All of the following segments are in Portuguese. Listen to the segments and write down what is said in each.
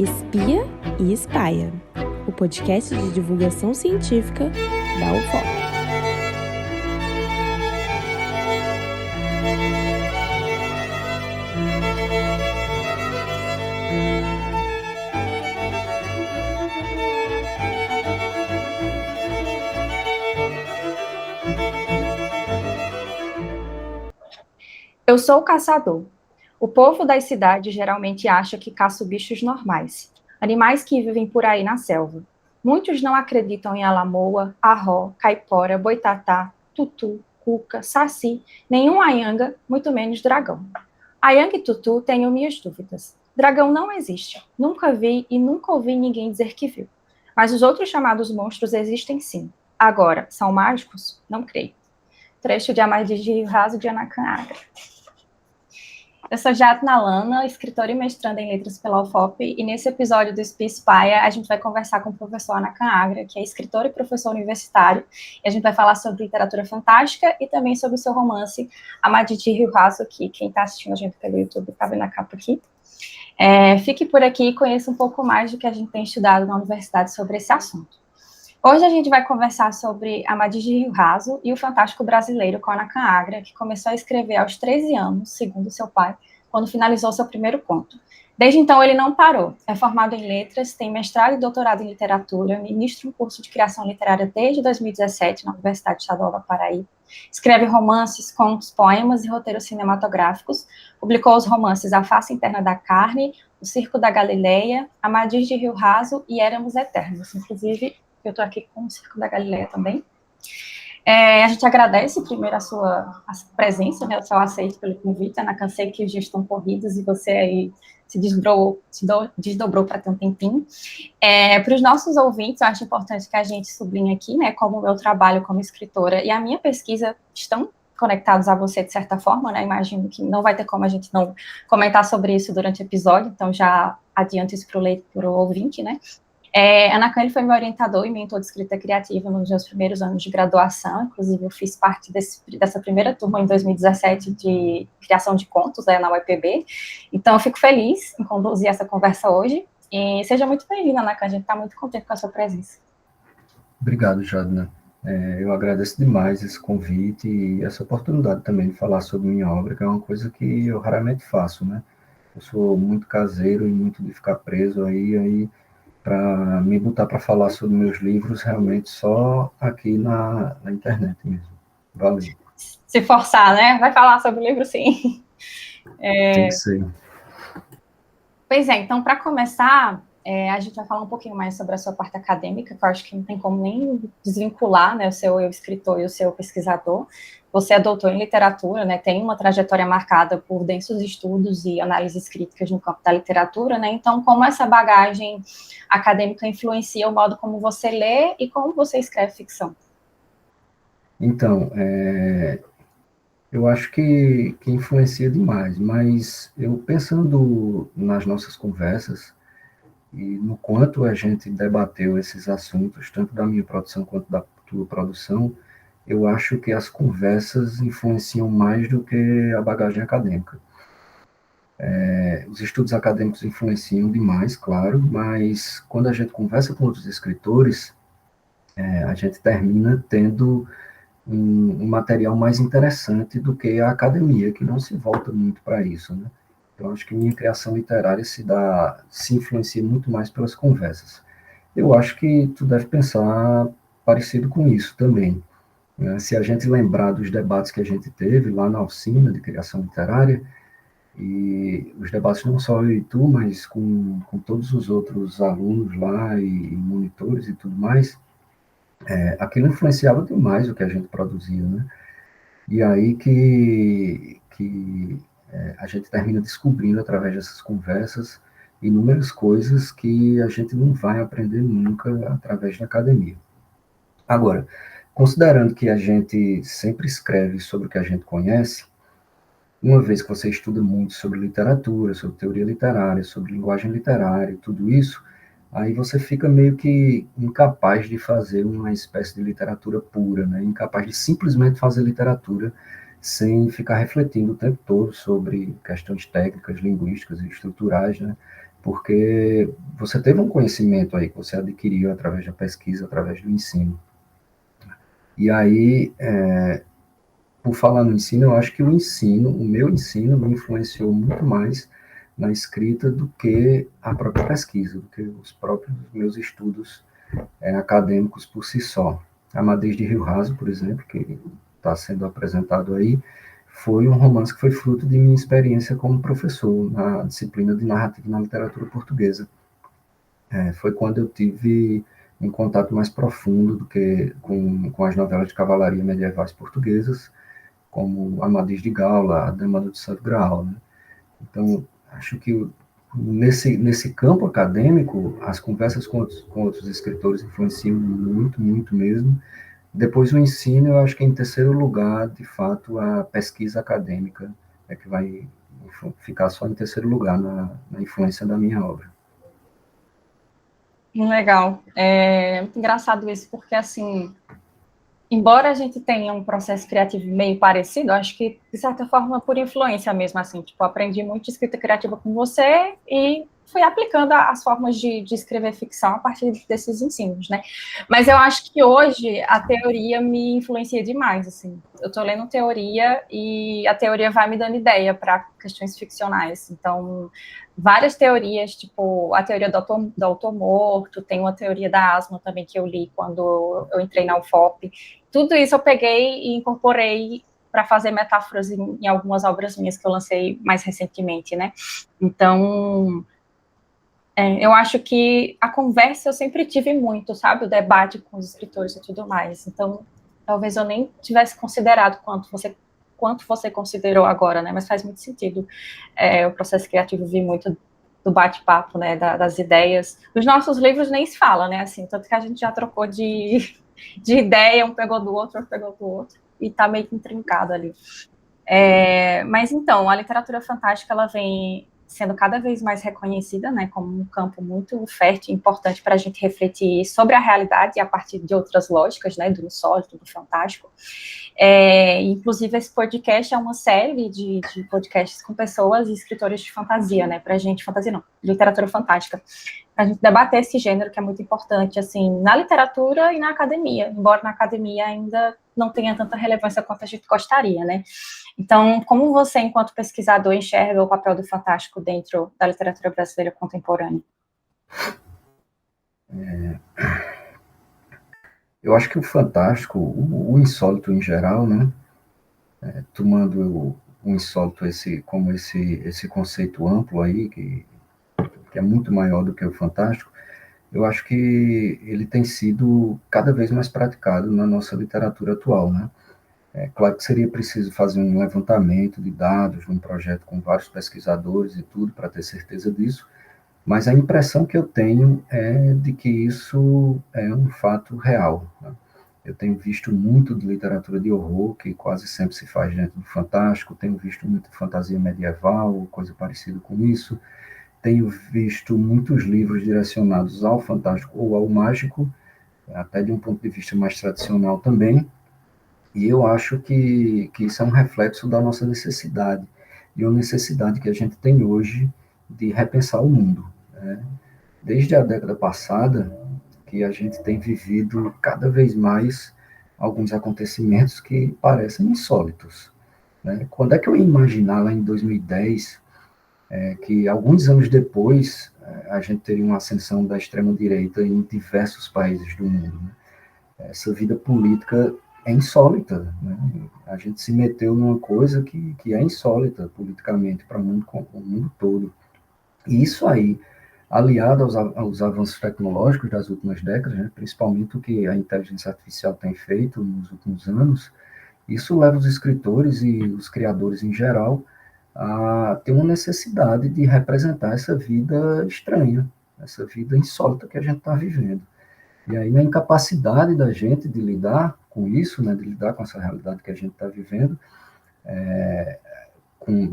Espia e Espáia, o podcast de divulgação científica da UFOP. Eu sou o caçador. O povo das cidades geralmente acha que caço bichos normais, animais que vivem por aí na selva. Muitos não acreditam em alamoa, arró, caipora, boitatá, tutu, cuca, saci, nenhum aianga, muito menos dragão. Aianga e tutu tenho minhas dúvidas. Dragão não existe. Nunca vi e nunca ouvi ninguém dizer que viu. Mas os outros chamados monstros existem sim. Agora, são mágicos? Não creio. Trecho de Amadis de Rio Raso de Anacan Agra. Eu sou Jatna Lana, escritora e mestranda em letras pela UFOP, e nesse episódio do Espia e Espáia, a gente vai conversar com o professor Anacan Agra, que é escritor e professor universitário, e a gente vai falar sobre literatura fantástica e também sobre o seu romance Amadis de Rio Raso, que quem está assistindo a gente pelo YouTube está vendo a capa aqui. Fique por aqui e conheça um pouco mais do que a gente tem estudado na universidade sobre esse assunto. Hoje a gente vai conversar sobre Amadis de Rio Raso e o fantástico brasileiro com Anacan Agra, que começou a escrever aos 13 anos, segundo seu pai, quando finalizou seu primeiro conto. Desde então ele não parou. É formado em letras, tem mestrado e doutorado em literatura, ministra um curso de criação literária desde 2017 na Universidade Estadual da Paraíba. Escreve romances, contos, poemas e roteiros cinematográficos. Publicou os romances A Face Interna da Carne, O Circo da Galileia, Amadis de Rio Raso e Éramos Eternos. Inclusive, eu estou aqui com o Circo da Galileia também. A gente agradece primeiro a sua presença, né, o seu aceito pelo convite. Ana, cansei que os dias estão corridos e você aí se desdobrou para ter um tempinho. Para os nossos ouvintes, eu acho importante que a gente sublinhe aqui, né, como o meu trabalho como escritora e a minha pesquisa estão conectados a você de certa forma, né? Imagino que não vai ter como a gente não comentar sobre isso durante o episódio, então já adianto isso para o ouvinte, né? Anacan, ele foi meu orientador e mentor de escrita criativa nos meus primeiros anos de graduação. Inclusive, eu fiz parte dessa primeira turma em 2017 de criação de contos, na UEPB. Então, eu fico feliz em conduzir essa conversa hoje. E seja muito bem-vinda, Anacan. A gente está muito contente com a sua presença. Obrigado, Jadna. Eu agradeço demais esse convite e essa oportunidade também de falar sobre minha obra, que é uma coisa que eu raramente faço, né? Eu sou muito caseiro e muito de ficar preso aí para me botar para falar sobre meus livros, realmente só aqui na internet mesmo. Valeu. Se forçar, né? Vai falar sobre o livro, sim. Tem que ser. Pois é, então, para começar, a gente vai falar um pouquinho mais sobre a sua parte acadêmica, que eu acho que não tem como nem desvincular, né, o seu eu escritor e o seu pesquisador. Você é doutor em literatura, né, tem uma trajetória marcada por densos estudos e análises críticas no campo da literatura, né, então como essa bagagem acadêmica influencia o modo como você lê e como você escreve ficção? Então, eu acho que influencia demais, mas eu pensando nas nossas conversas e no quanto a gente debateu esses assuntos, tanto da minha produção quanto da tua produção, eu acho que as conversas influenciam mais do que a bagagem acadêmica. Os estudos acadêmicos influenciam demais, claro, mas quando a gente conversa com outros escritores, a gente termina tendo um material mais interessante do que a academia, que não se volta muito para isso, né? Então, acho que minha criação literária se influencia muito mais pelas conversas. Eu acho que tu deve pensar parecido com isso também, né? Se a gente lembrar dos debates que a gente teve lá na oficina de criação literária, e os debates não só eu e tu, mas com todos os outros alunos lá e monitores e tudo mais, aquilo influenciava demais o que a gente produzia, né? E aí que a gente termina descobrindo, através dessas conversas, inúmeras coisas que a gente não vai aprender nunca através da academia. Agora, considerando que a gente sempre escreve sobre o que a gente conhece, uma vez que você estuda muito sobre literatura, sobre teoria literária, sobre linguagem literária, tudo isso, aí você fica meio que incapaz de fazer uma espécie de literatura pura, né? Incapaz de simplesmente fazer literatura sem ficar refletindo o tempo todo sobre questões técnicas, linguísticas e estruturais, né? porque você teve um conhecimento aí que você adquiriu através da pesquisa, através do ensino. E aí, por falar no ensino, eu acho que o meu ensino, me influenciou muito mais na escrita do que a própria pesquisa, do que os próprios meus estudos acadêmicos por si só. Amadez de Rio Raso, por exemplo, que está sendo apresentado aí, foi um romance que foi fruto de minha experiência como professor na disciplina de narrativa na literatura portuguesa. Foi quando eu tive um contato mais profundo do que com as novelas de cavalaria medievais portuguesas, como Amadis de Gaula, A Dama do Santo Graal, né? Então, acho que nesse campo acadêmico, as conversas com outros escritores influenciam muito, muito mesmo. Depois o ensino, eu acho que em terceiro lugar, de fato, a pesquisa acadêmica é que vai ficar só em terceiro lugar na influência da minha obra. Legal. É muito engraçado isso, porque, assim, embora a gente tenha um processo criativo meio parecido, acho que, de certa forma, por influência mesmo, assim, tipo, aprendi muito escrita criativa com você e fui aplicando as formas de escrever ficção a partir desses ensinos, né? Mas eu acho que hoje a teoria me influencia demais, assim. Eu tô lendo teoria e a teoria vai me dando ideia para questões ficcionais. Então, várias teorias, tipo, a teoria do autor morto, tem uma teoria da asma também que eu li quando eu entrei na UFOP. Tudo isso eu peguei e incorporei para fazer metáforas em algumas obras minhas que eu lancei mais recentemente, né? Então, eu acho que a conversa eu sempre tive muito, sabe? O debate com os escritores e tudo mais. Então, talvez eu nem tivesse considerado quanto você considerou agora, né? Mas faz muito sentido. O processo criativo vir muito do bate-papo, né? Das ideias. Os nossos livros nem se fala, né? Assim, tanto que a gente já trocou de ideia, um pegou do outro pegou do outro, e tá meio que intrincado ali. Mas então, a literatura fantástica, ela vem sendo cada vez mais reconhecida, né, como um campo muito fértil e importante para a gente refletir sobre a realidade e a partir de outras lógicas, né, do insólito, do fantástico. Inclusive, esse podcast é uma série de podcasts com pessoas e escritores de fantasia, né, para a gente, fantasia não, literatura fantástica, para a gente debater esse gênero que é muito importante, assim, na literatura e na academia, embora na academia ainda não tenha tanta relevância quanto a gente gostaria, né. Então, como você, enquanto pesquisador, enxerga o papel do fantástico dentro da literatura brasileira contemporânea? Eu acho que o fantástico, o insólito em geral, né, tomando o insólito como esse conceito amplo aí, que é muito maior do que o fantástico, eu acho que ele tem sido cada vez mais praticado na nossa literatura atual, né? É claro que seria preciso fazer um levantamento de dados, um projeto com vários pesquisadores e tudo, para ter certeza disso, mas a impressão que eu tenho é de que isso é um fato real, né? Eu tenho visto muito de literatura de horror, que quase sempre se faz dentro do fantástico, tenho visto muito de fantasia medieval, coisa parecida com isso, tenho visto muitos livros direcionados ao fantástico ou ao mágico, até de um ponto de vista mais tradicional também, e eu acho que isso é um reflexo da nossa necessidade, e uma necessidade que a gente tem hoje de repensar o mundo, né? Desde a década passada, que a gente tem vivido cada vez mais alguns acontecimentos que parecem insólitos, né? Quando é que eu ia imaginar lá em 2010 que alguns anos depois a gente teria uma ascensão da extrema-direita em diversos países do mundo, né? Essa vida política é insólita, né? A gente se meteu numa coisa que é insólita politicamente para o mundo todo. E isso aí, aliado aos avanços tecnológicos das últimas décadas, né, principalmente o que a inteligência artificial tem feito nos últimos anos, isso leva os escritores e os criadores em geral a ter uma necessidade de representar essa vida estranha, essa vida insólita que a gente está vivendo. E aí, na incapacidade da gente de lidar com isso, né, de lidar com essa realidade que a gente está vivendo,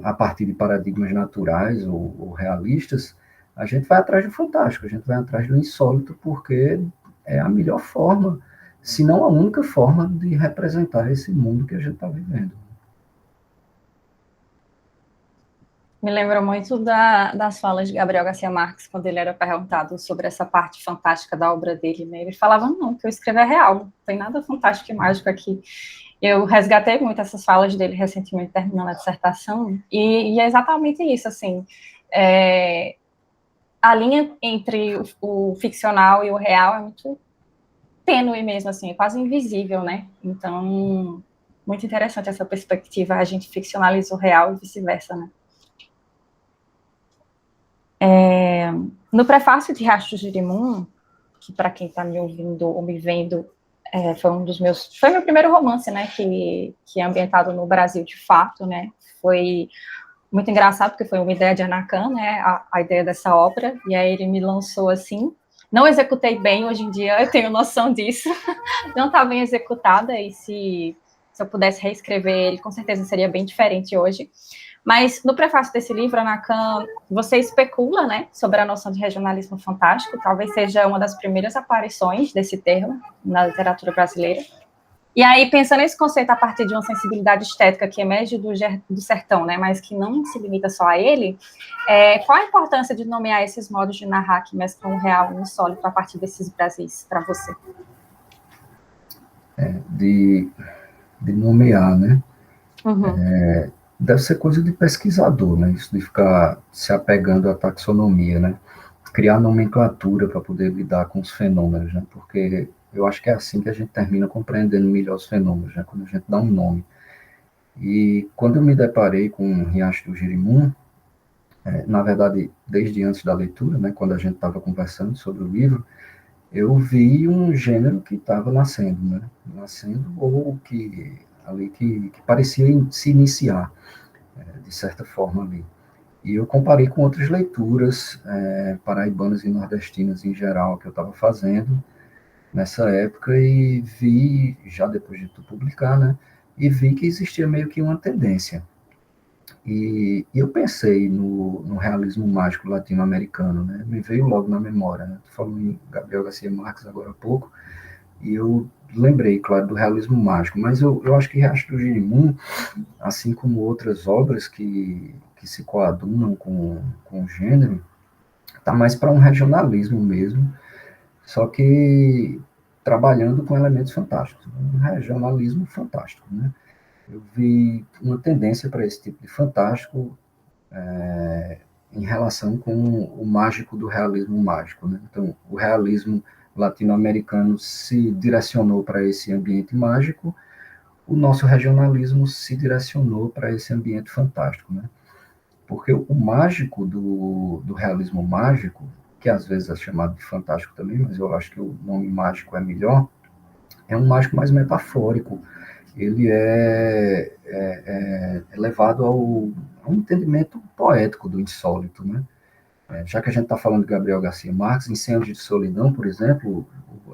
a partir de paradigmas naturais ou realistas, a gente vai atrás do fantástico, a gente vai atrás do insólito, porque é a melhor forma, se não a única forma de representar esse mundo que a gente está vivendo. Me lembra muito das falas de Gabriel Garcia Marques, quando ele era perguntado sobre essa parte fantástica da obra dele, né? Ele falava, não, que eu escrevo é real, não tem nada fantástico e mágico aqui. Eu resgatei muito essas falas dele recentemente, terminando a dissertação, e é exatamente isso, assim, a linha entre o ficcional e o real é muito tênue mesmo, assim, é quase invisível, né? Então, muito interessante essa perspectiva, a gente ficcionaliza o real e vice-versa, né? No prefácio de Rastros de Girimum, que para quem está me ouvindo ou me vendo, foi meu primeiro romance, né, que é ambientado no Brasil de fato, né, foi muito engraçado, porque foi uma ideia de Anacan, né, a ideia dessa obra, e aí ele me lançou assim, não executei bem, hoje em dia eu tenho noção disso, não está bem executada, e se eu pudesse reescrever ele, com certeza seria bem diferente hoje. Mas no prefácio desse livro, Anacan, você especula, né, sobre a noção de regionalismo fantástico, talvez seja uma das primeiras aparições desse termo na literatura brasileira. E aí, pensando nesse conceito a partir de uma sensibilidade estética que emerge do sertão, né, mas que não se limita só a ele, qual a importância de nomear esses modos de narrar que mesclam o real e o insólito a partir desses Brasis, para você? De nomear, né? Uhum. Deve ser coisa de pesquisador, né? Isso de ficar se apegando à taxonomia, né? Criar nomenclatura para poder lidar com os fenômenos, né? Porque eu acho que é assim que a gente termina compreendendo melhor os fenômenos, né? Quando a gente dá um nome. E quando eu me deparei com o Riacho do Girimum, na verdade, desde antes da leitura, né? Quando a gente estava conversando sobre o livro, eu vi um gênero que estava nascendo, né? Nascendo ou que ali que parecia se iniciar, de certa forma ali. E eu comparei com outras leituras paraibanas e nordestinas em geral que eu estava fazendo nessa época e vi, já depois de tu publicar, né? E vi que existia meio que uma tendência. E eu pensei no realismo mágico latino-americano, né? Me veio logo na memória, né? Tu falou em Gabriel Garcia Marques agora há pouco, e eu lembrei, claro, do realismo mágico, mas eu acho que Riacho do Girimum, assim como outras obras que se coadunam com o gênero, está mais para um regionalismo mesmo, só que trabalhando com elementos fantásticos, um regionalismo fantástico, né? Eu vi uma tendência para esse tipo de fantástico em relação com o mágico do realismo mágico, né? Então, o realismo latino-americano se direcionou para esse ambiente mágico, o nosso regionalismo se direcionou para esse ambiente fantástico, né? Porque o mágico do realismo mágico, que às vezes é chamado de fantástico também, mas eu acho que o nome mágico é melhor, é um mágico mais metafórico. Ele é levado ao entendimento poético do insólito, né? Já que a gente está falando de Gabriel Garcia Marques, em 100 Anos de Solidão, por exemplo,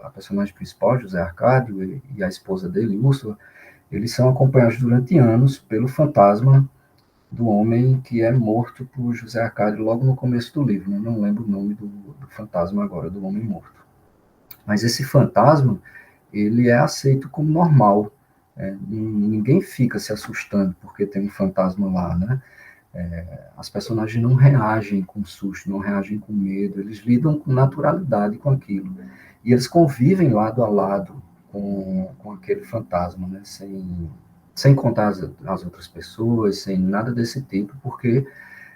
a personagem principal, José Arcádio, e a esposa dele, Úrsula, eles são acompanhados durante anos pelo fantasma do homem que é morto por José Arcádio logo no começo do livro, né? Não lembro o nome do fantasma agora, do homem morto. Mas esse fantasma, ele é aceito como normal. Ninguém fica se assustando porque tem um fantasma lá, né? As personagens não reagem com susto, não reagem com medo, eles lidam com naturalidade com aquilo. E eles convivem lado a lado com aquele fantasma, né? Sem contar as outras pessoas, sem nada desse tipo, porque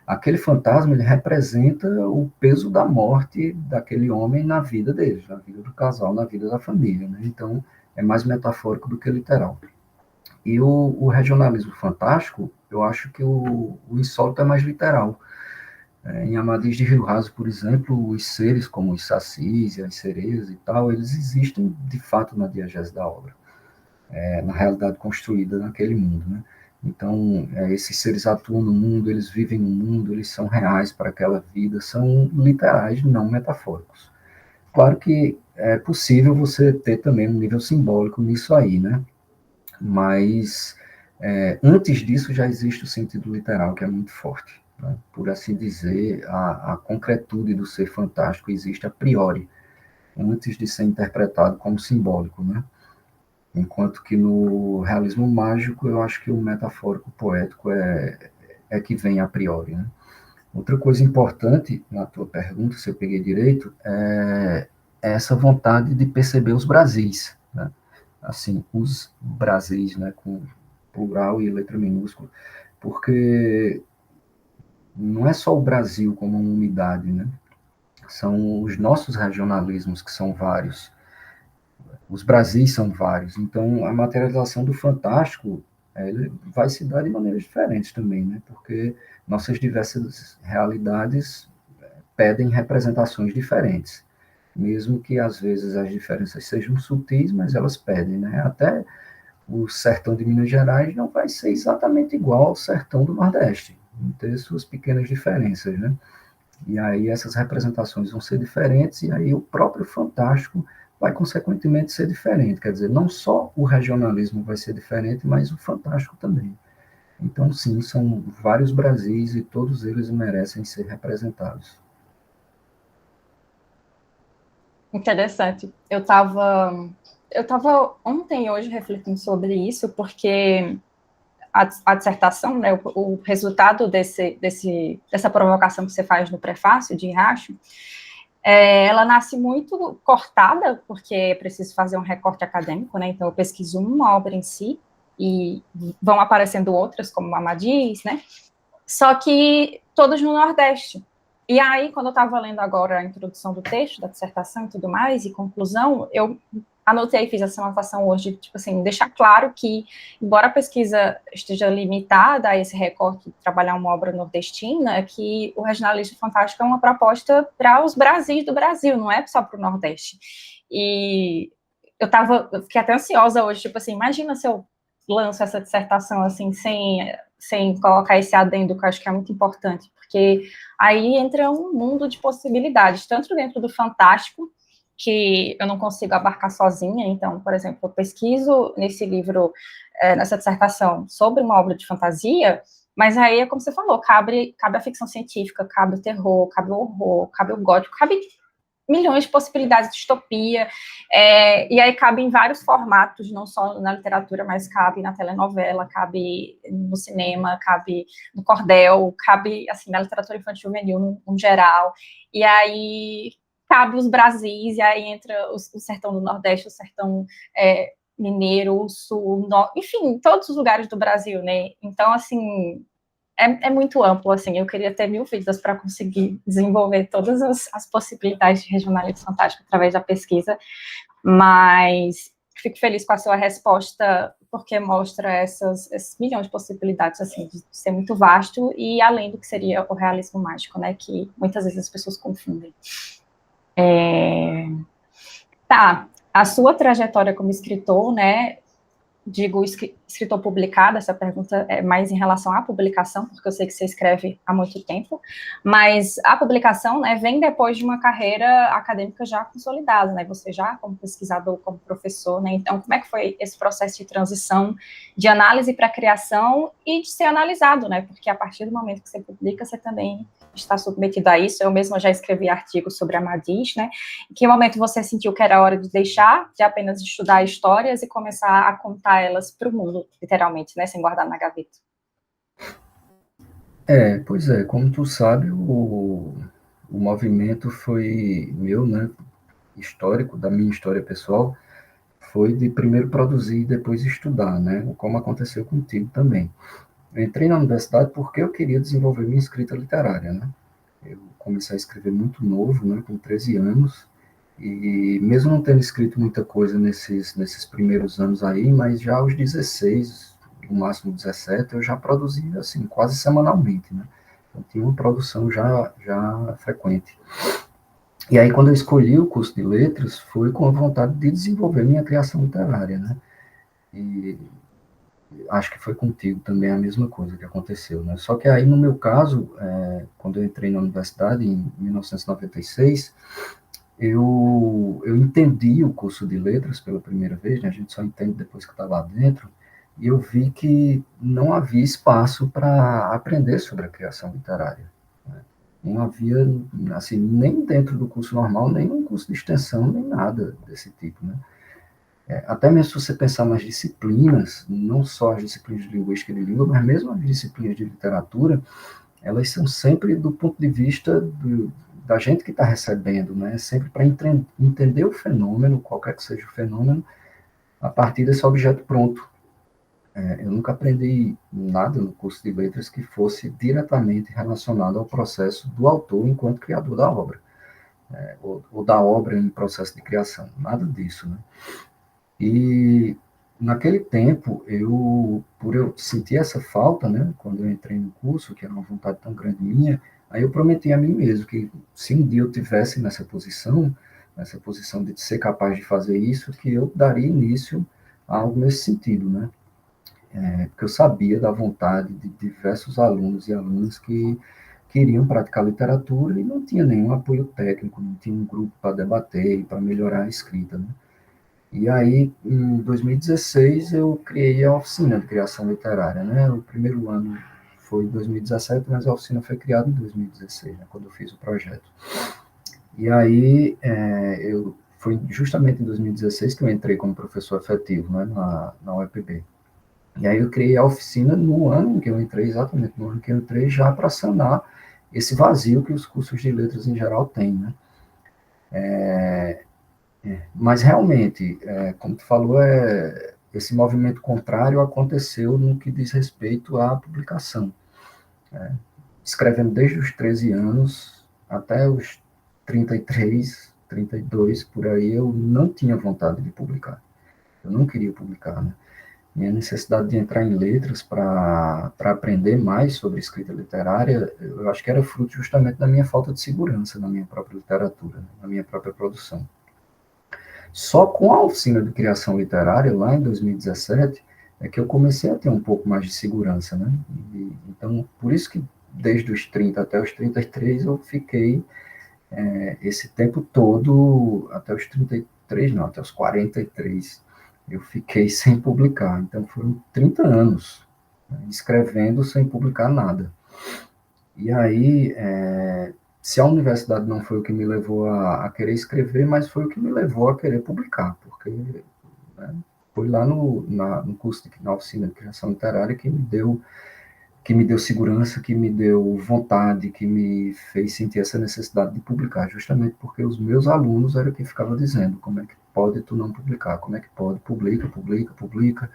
aquele fantasma ele representa o peso da morte daquele homem na vida deles, na vida do casal, na vida da família, né? Então, é mais metafórico do que literal. E o regionalismo fantástico, eu acho que o insólito é mais literal. Em Amadis de Rio Raso, por exemplo, os seres como os sacis, as sereias e tal, eles existem de fato na diegese da obra, na realidade construída naquele mundo, né? Então, esses seres atuam no mundo, eles vivem no mundo, eles são reais para aquela vida, são literais, não metafóricos. Claro que é possível você ter também um nível simbólico nisso aí, né? Mas antes disso já existe o sentido literal, que é muito forte, né? Por assim dizer, a concretude do ser fantástico existe a priori, antes de ser interpretado como simbólico, né? Enquanto que no realismo mágico, eu acho que o metafórico poético é que vem a priori, né? Outra coisa importante na tua pergunta, se eu peguei direito, é essa vontade de perceber os Brasis, né? Assim, os Brasis, né, com plural e letra minúscula, porque não é só o Brasil como uma unidade, né? São os nossos regionalismos que são vários, os Brasis são vários, então a materialização do fantástico ele vai se dar de maneiras diferentes também, né? Porque nossas diversas realidades pedem representações diferentes, mesmo que às vezes as diferenças sejam sutis, mas elas pedem, né? Até o sertão de Minas Gerais não vai ser exatamente igual ao sertão do Nordeste, vão ter suas pequenas diferenças, né? E aí essas representações vão ser diferentes, e aí o próprio fantástico vai, consequentemente, ser diferente. Quer dizer, não só o regionalismo vai ser diferente, mas o fantástico também. Então, sim, são vários Brasis e todos eles merecem ser representados. Interessante. Eu tava ontem e hoje refletindo sobre isso, porque a dissertação, né, o resultado dessa provocação que você faz no prefácio de Riacho, ela nasce muito cortada, porque é preciso fazer um recorte acadêmico, né? Então eu pesquiso uma obra em si, e vão aparecendo outras, como Amadis, né? Só que todas no Nordeste. E aí, quando eu estava lendo agora a introdução do texto, da dissertação e tudo mais, e conclusão, eu anotei, fiz essa anotação hoje, tipo assim, deixar claro que, embora a pesquisa esteja limitada a esse recorte de trabalhar uma obra nordestina, que o regionalismo fantástico é uma proposta para os Brasis do Brasil, não é só para o Nordeste. E eu fiquei até ansiosa hoje, tipo assim, imagina se eu lanço essa dissertação assim, sem colocar esse adendo, que eu acho que é muito importante, porque aí entra um mundo de possibilidades, tanto dentro do fantástico, que eu não consigo abarcar sozinha. Então, por exemplo, eu pesquiso nesse livro, nessa dissertação, sobre uma obra de fantasia, mas aí é como você falou, cabe a ficção científica, cabe o terror, cabe o horror, cabe o gótico, cabe milhões de possibilidades de distopia, e aí cabe em vários formatos, não só na literatura, mas cabe na telenovela, cabe no cinema, cabe no cordel, cabe, assim, na literatura infantil juvenil, no geral, e aí cabe os Brasis, e aí entra o sertão do Nordeste, o sertão mineiro, o sul, enfim, todos os lugares do Brasil, né? Então, assim, é muito amplo, assim, eu queria ter 1000 vidas para conseguir desenvolver todas as possibilidades de regionalismo fantástico através da pesquisa, mas fico feliz com a sua resposta, porque mostra esses milhões de possibilidades, assim, de ser muito vasto, e além do que seria o realismo mágico, né, que muitas vezes as pessoas confundem. Tá, a sua trajetória como escritor, né, digo escritor publicado, essa pergunta é mais em relação à publicação, porque eu sei que você escreve há muito tempo, mas a publicação, né, vem depois de uma carreira acadêmica já consolidada, né, você já como pesquisador, como professor, né, então como é que foi esse processo de transição de análise para criação e de ser analisado, né, porque a partir do momento que você publica, você também está submetido a isso. Eu mesma já escrevi artigos sobre Amadis, né, em que momento você sentiu que era hora de deixar de apenas estudar histórias e começar a contar elas para o mundo, literalmente, né, sem guardar na gaveta? Pois é, como tu sabe, o movimento foi meu, né, histórico, da minha história pessoal, foi de primeiro produzir e depois estudar, né, como aconteceu contigo também. Eu entrei na universidade porque eu queria desenvolver minha escrita literária, né. Eu comecei a escrever muito novo, né, com 13 anos, e mesmo não tendo escrito muita coisa nesses primeiros anos aí, mas já aos 16, no máximo 17, eu já produzia, assim, quase semanalmente, né? Então, tinha uma produção já frequente. E aí, quando eu escolhi o curso de letras, foi com a vontade de desenvolver minha criação literária, né? E acho que foi contigo também a mesma coisa que aconteceu, né? Só que aí, no meu caso, quando eu entrei na universidade, em 1996, eu entendi o curso de letras pela primeira vez, né? A gente só entende depois que está lá dentro, e eu vi que não havia espaço para aprender sobre a criação literária, né? Não havia, assim, nem dentro do curso normal, nem no curso de extensão, nem nada desse tipo, né? Até mesmo se você pensar nas disciplinas, não só as disciplinas de linguística e de língua, mas mesmo as disciplinas de literatura, elas são sempre do ponto de vista da gente que está recebendo, né? Sempre para entender o fenômeno, qualquer que seja o fenômeno, a partir desse objeto pronto. Eu nunca aprendi nada no curso de letras que fosse diretamente relacionado ao processo do autor enquanto criador da obra, ou da obra em processo de criação, nada disso, né? E naquele tempo, por eu sentir essa falta, né, quando eu entrei no curso, que era uma vontade tão grande minha, aí eu prometi a mim mesmo que se um dia eu tivesse nessa posição de ser capaz de fazer isso, que eu daria início a algo nesse sentido, né? Porque eu sabia da vontade de diversos alunos e alunas que queriam praticar literatura e não tinha nenhum apoio técnico, não tinha um grupo para debater e para melhorar a escrita, né? E aí, em 2016, eu criei a oficina de criação literária, né? O primeiro ano foi em 2017, mas a oficina foi criada em 2016, né, quando eu fiz o projeto. E aí, foi justamente em 2016 que eu entrei como professor efetivo, né, na UEPB. E aí eu criei a oficina no ano em que eu entrei, exatamente no ano que eu entrei, já para sanar esse vazio que os cursos de letras em geral têm, né? Mas realmente, como tu falou, esse movimento contrário aconteceu no que diz respeito à publicação. Escrevendo desde os 13 anos até os 33, 32, por aí, eu não tinha vontade de publicar. Eu não queria publicar, né? Minha necessidade de entrar em letras para aprender mais sobre escrita literária, eu acho que era fruto justamente da minha falta de segurança na minha própria literatura, na minha própria produção. Só com a oficina de criação literária, lá em 2017, é que eu comecei a ter um pouco mais de segurança, né? Então, por isso que desde os 30 até os 33 eu fiquei esse tempo todo, até os 33, não, até os 43, eu fiquei sem publicar. Então, foram 30 anos, né, escrevendo sem publicar nada. E aí, se a universidade não foi o que me levou a querer escrever, mas foi o que me levou a querer publicar, porque, né, foi lá no curso, na oficina de criação literária que me deu segurança, que me deu vontade, que me fez sentir essa necessidade de publicar, justamente porque os meus alunos eram quem ficava dizendo, como é que pode tu não publicar, como é que pode, publica, publica, publica.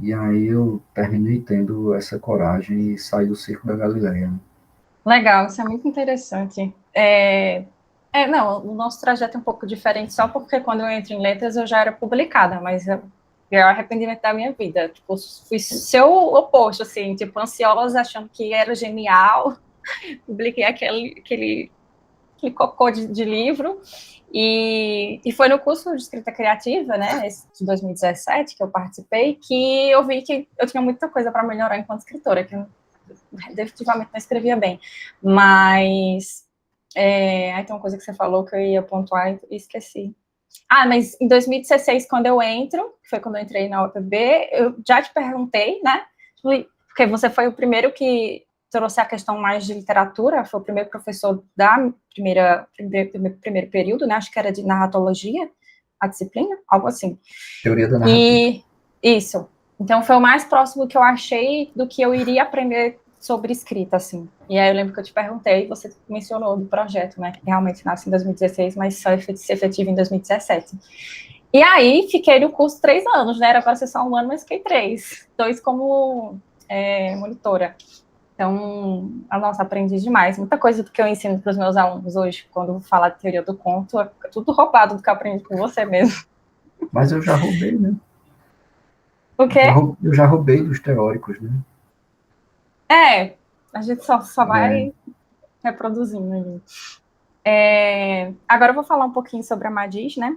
E aí eu terminei tendo essa coragem e saí do Circo da Galileia. Legal, isso é muito interessante. Não, o nosso trajeto é um pouco diferente, só porque quando eu entro em letras eu já era publicada, mas é o arrependimento da minha vida. Tipo, fui seu oposto, assim, tipo, ansiosa, achando que era genial, publiquei aquele cocô de livro, e foi no curso de escrita criativa, né, esse de 2017, que eu participei, que eu vi que eu tinha muita coisa para melhorar enquanto escritora, que eu definitivamente não escrevia bem, mas aí tem uma coisa que você falou que eu ia pontuar e esqueci. Mas em 2016, quando eu entro, que foi quando eu entrei na UFB, eu já te perguntei, né, porque você foi o primeiro que trouxe a questão mais de literatura, foi o primeiro professor da primeiro período, né, acho que era de narratologia, a disciplina, algo assim. Teoria da narrativa. Isso. Então, foi o mais próximo que eu achei do que eu iria aprender sobre escrita, assim. E aí eu lembro que eu te perguntei, você mencionou do projeto, né, que realmente nasce em 2016, mas só se efetiva em 2017. E aí, fiquei no curso 3 anos, né, era para ser só 1 ano, mas fiquei 3. 2 como monitora. Então, nossa, aprendi demais. Muita coisa do que eu ensino para os meus alunos hoje, quando falar de teoria do conto, é tudo roubado do que eu aprendi com você mesmo. Mas eu já roubei, né? O quê? Eu já roubei dos teóricos, né? A gente só vai reproduzindo. Agora eu vou falar um pouquinho sobre a Madiz, né?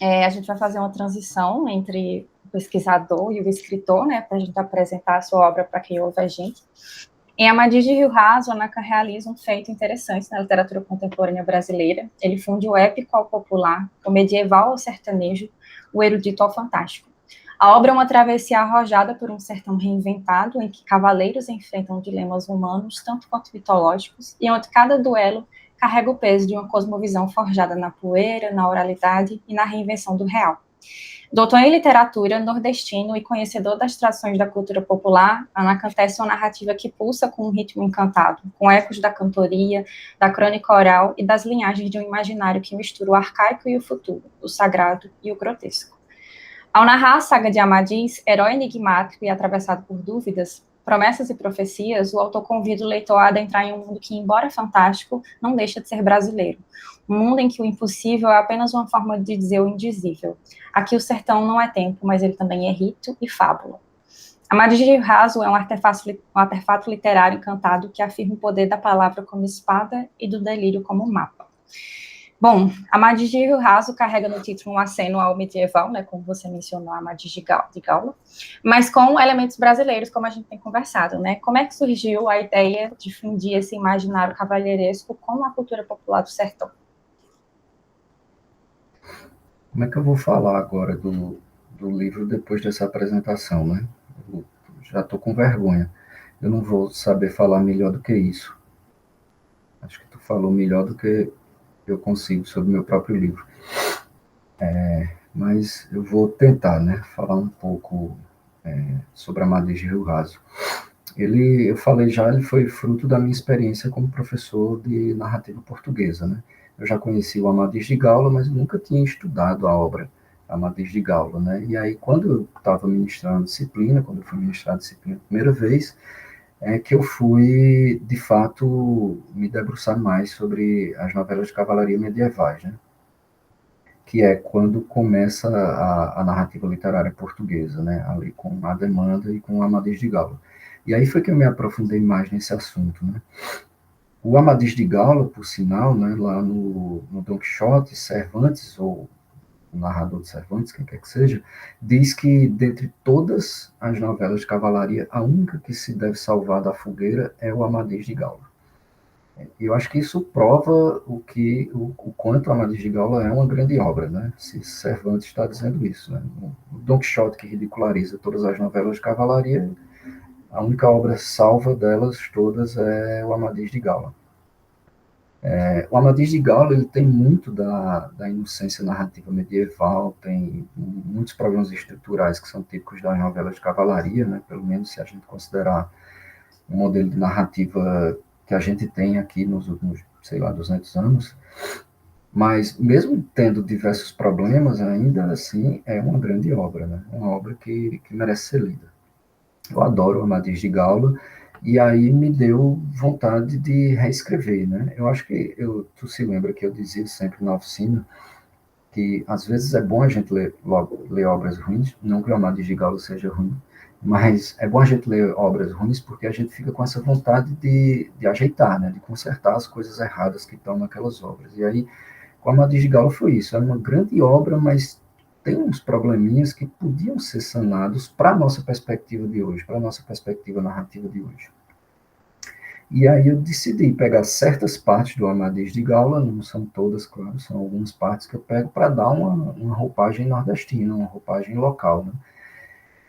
A gente vai fazer uma transição entre o pesquisador e o escritor, né? Para a gente apresentar a sua obra para quem ouve a gente. Em Amadis de Rio Raso, a Naka realiza um feito interessante na literatura contemporânea brasileira. Ele funde o épico ao popular, o medieval ao sertanejo, o erudito ao fantástico. A obra é uma travessia arrojada por um sertão reinventado, em que cavaleiros enfrentam dilemas humanos, tanto quanto mitológicos, e onde cada duelo carrega o peso de uma cosmovisão forjada na poeira, na oralidade e na reinvenção do real. Doutor em literatura, nordestino e conhecedor das tradições da cultura popular, Anacantese é uma narrativa que pulsa com um ritmo encantado, com ecos da cantoria, da crônica oral e das linhagens de um imaginário que mistura o arcaico e o futuro, o sagrado e o grotesco. Ao narrar a saga de Amadis, herói enigmático e atravessado por dúvidas, promessas e profecias, o autor convida o leitor a adentrar em um mundo que, embora fantástico, não deixa de ser brasileiro. Um mundo em que o impossível é apenas uma forma de dizer o indizível. Aqui o sertão não é tempo, mas ele também é rito e fábula. Amadis de Rio Raso é um artefato literário encantado que afirma o poder da palavra como espada e do delírio como mapa. Bom, Amadis de Rio Raso carrega no título um aceno ao medieval, né, como você mencionou, Amadis de Gaula, mas com elementos brasileiros, como a gente tem conversado, né? Como é que surgiu a ideia de fundir esse imaginário cavalheiresco com a cultura popular do sertão? Como é que eu vou falar agora do livro depois dessa apresentação, né? Eu já estou com vergonha. Eu não vou saber falar melhor do que isso. Acho que tu falou melhor do que eu consigo sobre o meu próprio livro. Mas eu vou tentar, né? Falar um pouco sobre Amadis de Rio Raso. Eu falei já, ele foi fruto da minha experiência como professor de narrativa portuguesa, né? Eu já conheci o Amadis de Gaula, mas nunca tinha estudado a obra Amadis de Gaula, né? E aí, quando eu estava ministrando disciplina, quando eu fui ministrar disciplina a primeira vez, é que eu fui, de fato, me debruçar mais sobre as novelas de cavalaria medievais, né? Que é quando começa a narrativa literária portuguesa, né? Ali com a Demanda e com o Amadis de Gaula. E aí foi que eu me aprofundei mais nesse assunto, né? O Amadis de Gaula, por sinal, né, lá no Don Quixote, Cervantes, ou o narrador de Cervantes, quem quer que seja, diz que, dentre todas as novelas de cavalaria, a única que se deve salvar da fogueira é o Amadis de Gaula. E eu acho que isso prova o quanto Amadis de Gaula é uma grande obra, né? Se Cervantes está dizendo isso, né? O Don Quixote, que ridiculariza todas as novelas de cavalaria, a única obra salva delas todas é o Amadis de Gaula. O Amadis de Gaula ele tem muito da inocência narrativa medieval, tem muitos problemas estruturais que são típicos das novelas de cavalaria, né? Pelo menos se a gente considerar um modelo de narrativa que a gente tem aqui nos últimos, sei lá, 200 anos. Mas, mesmo tendo diversos problemas, ainda assim é uma grande obra, né? Uma obra que merece ser lida. Eu adoro o Amadis de Gaula, e aí me deu vontade de reescrever, né? Eu acho que, tu se lembra que eu dizia sempre na oficina, que às vezes é bom a gente ler obras ruins, não que o Amadis de Gaula seja ruim, mas é bom a gente ler obras ruins porque a gente fica com essa vontade de ajeitar, né? De consertar as coisas erradas que estão naquelas obras. E aí, com a Amadis de Gaula foi isso, é uma grande obra, mas tem uns probleminhas que podiam ser sanados para a nossa perspectiva de hoje, para a nossa perspectiva narrativa de hoje. E aí eu decidi pegar certas partes do Amadis de Gaula, não são todas, claro, são algumas partes que eu pego para dar uma roupagem nordestina, uma roupagem local, né?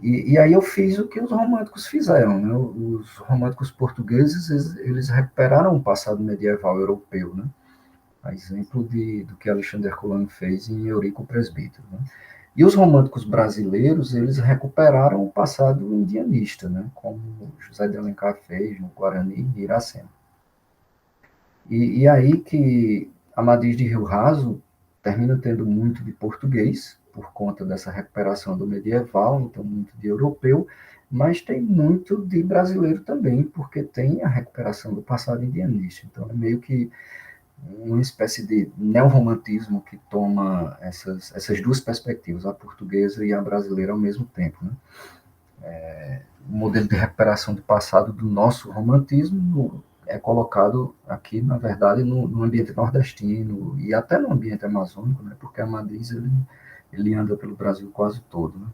E aí eu fiz o que os românticos fizeram, né? Os românticos portugueses, eles recuperaram o passado medieval europeu, né? A exemplo do que Alexandre Herculano fez em Eurico o Presbítero, né? E os românticos brasileiros, eles recuperaram o passado indianista, né? Como José de Alencar fez no Guarani e Iracema. E aí que Amadis de Rio Raso termina tendo muito de português, por conta dessa recuperação do medieval, então muito de europeu, mas tem muito de brasileiro também, porque tem a recuperação do passado indianista. Então é meio que uma espécie de neorromantismo que toma essas duas perspectivas, a portuguesa e a brasileira ao mesmo tempo, né? O modelo de recuperação do passado do nosso romantismo é colocado aqui, na verdade, no ambiente nordestino e até no ambiente amazônico, né? Porque Amadis ele anda pelo Brasil quase todo, né?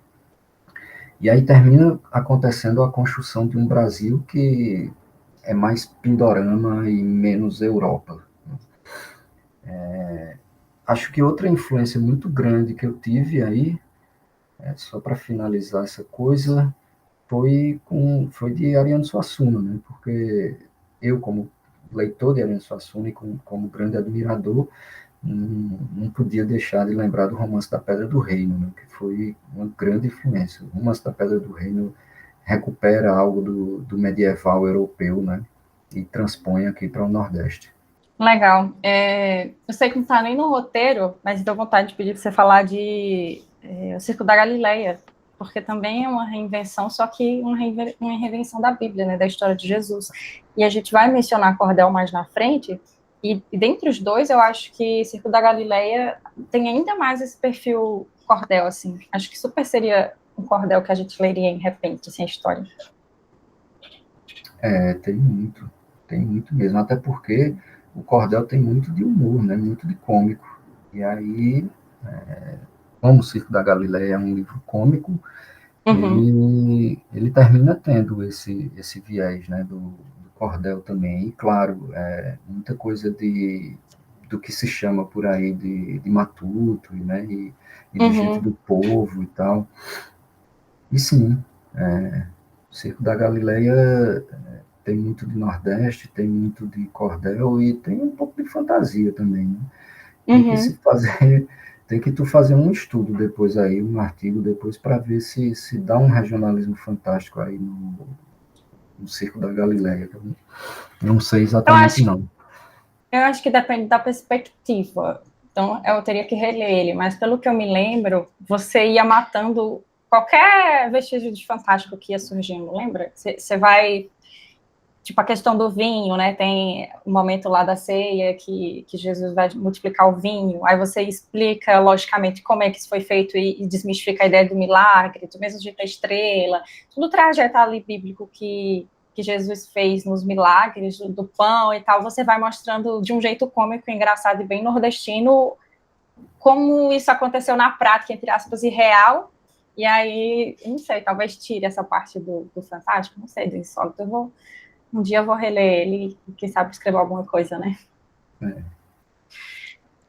E aí termina acontecendo a construção de um Brasil que é mais Pindorama e menos Europa. Acho que outra influência muito grande que eu tive aí, só para finalizar essa coisa, foi de Ariano Suassuna, né? Porque eu, como leitor de Ariano Suassuna e como grande admirador, não podia deixar de lembrar do Romance da Pedra do Reino, né, que foi uma grande influência. O Romance da Pedra do Reino recupera algo do medieval europeu, né, e transpõe aqui para o Nordeste. Legal. Eu sei que não está nem no roteiro, mas deu vontade de pedir para você falar de O Circo da Galileia, porque também é uma reinvenção, só que uma reinvenção da Bíblia, né, da história de Jesus. E a gente vai mencionar Cordel mais na frente, e dentre os dois, eu acho que Circo da Galileia tem ainda mais esse perfil Cordel, assim. Acho que super seria um Cordel que a gente leria em repente, assim, a história. Tem muito mesmo, até porque o Cordel tem muito de humor, né, muito de cômico. E aí, como o Circo da Galileia é um livro cômico, Uhum. ele termina tendo esse viés, né, do cordel também. E, claro, muita coisa do que se chama por aí de matuto, né, e de gente Uhum. do povo e tal. E sim, o Circo da Galileia tem muito de Nordeste, tem muito de cordel e tem um pouco de fantasia também, né? Tem que se Uhum. fazer, tem que tu fazer um estudo depois aí, um artigo depois para ver se dá um regionalismo fantástico aí no Circo da Galileia. Eu não sei Eu exatamente acho não. Eu acho que depende da perspectiva. Então, eu teria que reler ele, mas pelo que eu me lembro, você ia matando qualquer vestígio de fantástico que ia surgindo, lembra? Você vai. Tipo, a questão do vinho, né? Tem o momento lá da ceia que Jesus vai multiplicar o vinho, aí você explica, logicamente, como é que isso foi feito e desmistifica a ideia do milagre, do mesmo jeito da estrela, todo o trajeto ali bíblico que Jesus fez nos milagres do pão e tal, você vai mostrando de um jeito cômico, engraçado e bem nordestino como isso aconteceu na prática, entre aspas, e real. E aí, não sei, talvez tire essa parte do fantástico, não sei, do insólito. Um dia eu vou reler ele e, quem sabe, escrever alguma coisa, né?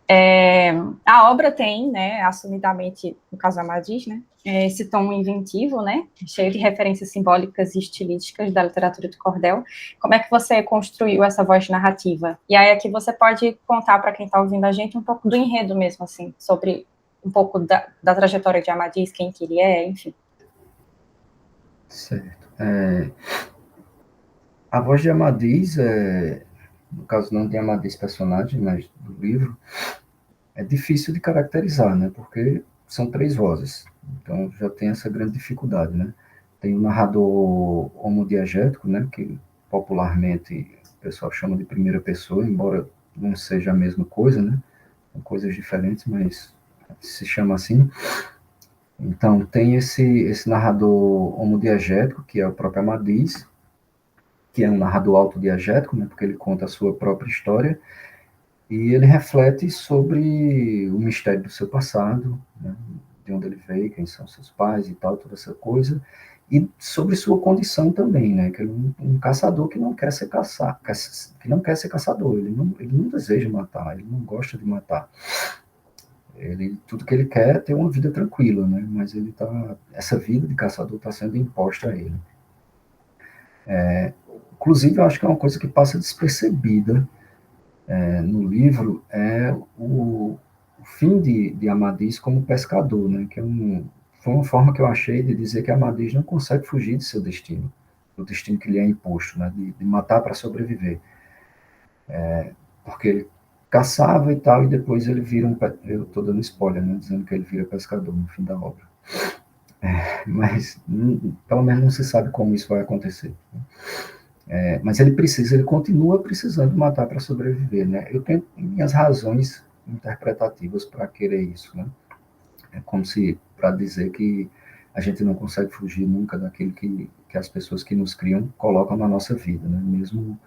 É, A obra tem, né, assumidamente, no caso Amadis, né, esse tom inventivo, né, cheio de referências simbólicas e estilísticas da literatura de cordel. Como é que você construiu essa voz narrativa? E aí aqui você pode contar para quem está ouvindo a gente um pouco do enredo mesmo, assim, sobre um pouco da trajetória de Amadis, quem que ele é, enfim. certo. A voz de Amadis, no caso não de Amadis personagem, mas do livro, é difícil de caracterizar, né? Porque são três vozes. Então já tem essa grande dificuldade, né? Tem o narrador homodiegético, né? Que popularmente o pessoal chama de primeira pessoa, embora não seja a mesma coisa, né? São coisas diferentes, mas se chama assim. Então tem esse narrador homodiegético, que é o próprio Amadis, que é um narrador autodiegético, né? Porque ele conta a sua própria história e ele reflete sobre o mistério do seu passado, né, de onde ele veio, quem são seus pais e tal, toda essa coisa, e sobre sua condição também, né, que ele é um caçador que não quer ser que não quer ser caçador, ele não deseja matar, ele não gosta de matar. Tudo que ele quer é ter uma vida tranquila, né, mas essa vida de caçador está sendo imposta a ele. Inclusive, eu acho que é uma coisa que passa despercebida no livro é o fim de Amadis como pescador, né? Foi uma forma que eu achei de dizer que Amadis não consegue fugir de seu destino, do destino que lhe é imposto, né? De matar para sobreviver, porque ele caçava e tal, e depois ele vira eu estou dando spoiler, né? Dizendo que ele vira pescador no fim da obra, mas pelo menos não se sabe como isso vai acontecer. Mas ele continua precisando matar para sobreviver, né? Eu tenho minhas razões interpretativas para querer isso, né? É como se para dizer que a gente não consegue fugir nunca daquilo que as pessoas que nos criam colocam na nossa vida, né? Mesmo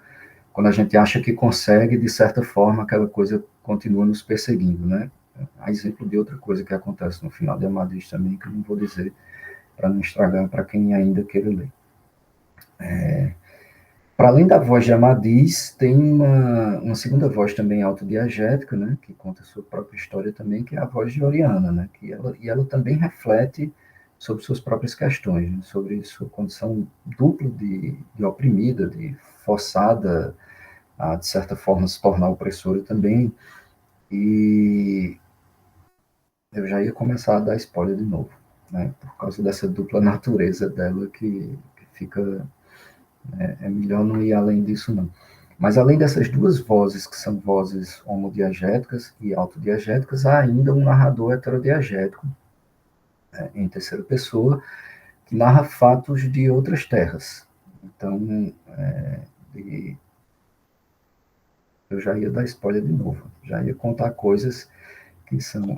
quando a gente acha que consegue, de certa forma, aquela coisa continua nos perseguindo, né? A exemplo de outra coisa que acontece no final de Amadis também, que eu não vou dizer para não estragar para quem ainda queira ler. Para além da voz de Amadis, tem uma segunda voz também autodiegética, né, que conta a sua própria história também, que é a voz de Oriana, né, ela também reflete sobre suas próprias questões, né, sobre sua condição dupla de oprimida, de forçada a, de certa forma, se tornar opressora também, E eu já ia começar a dar spoiler de novo, né? Por causa dessa dupla natureza dela que fica... É melhor não ir além disso, não. Mas além dessas duas vozes, que são vozes homodiegéticas e autodiegéticas, há ainda um narrador heterodiegético, né, em terceira pessoa, que narra fatos de outras terras. Então, de, eu já ia dar spoiler de novo, já ia contar coisas que são...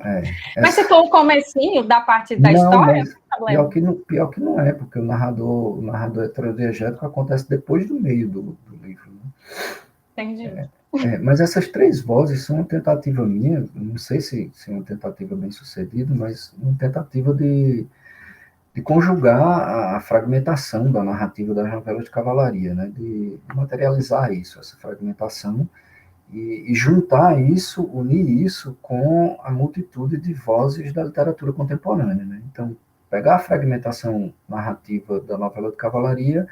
Mas se for o comecinho da parte da Não, história, mas não tem problema. pior que não é, porque o narrador heterodiegético acontece depois do meio do livro, né? Entendi. Mas essas três vozes são uma tentativa minha, não sei se é uma tentativa bem sucedida, mas uma tentativa de conjugar a fragmentação da narrativa das novelas de cavalaria, né? De materializar isso, essa fragmentação, e juntar isso, unir isso com a multitude de vozes da literatura contemporânea, né? Então, pegar a fragmentação narrativa da novela de cavalaria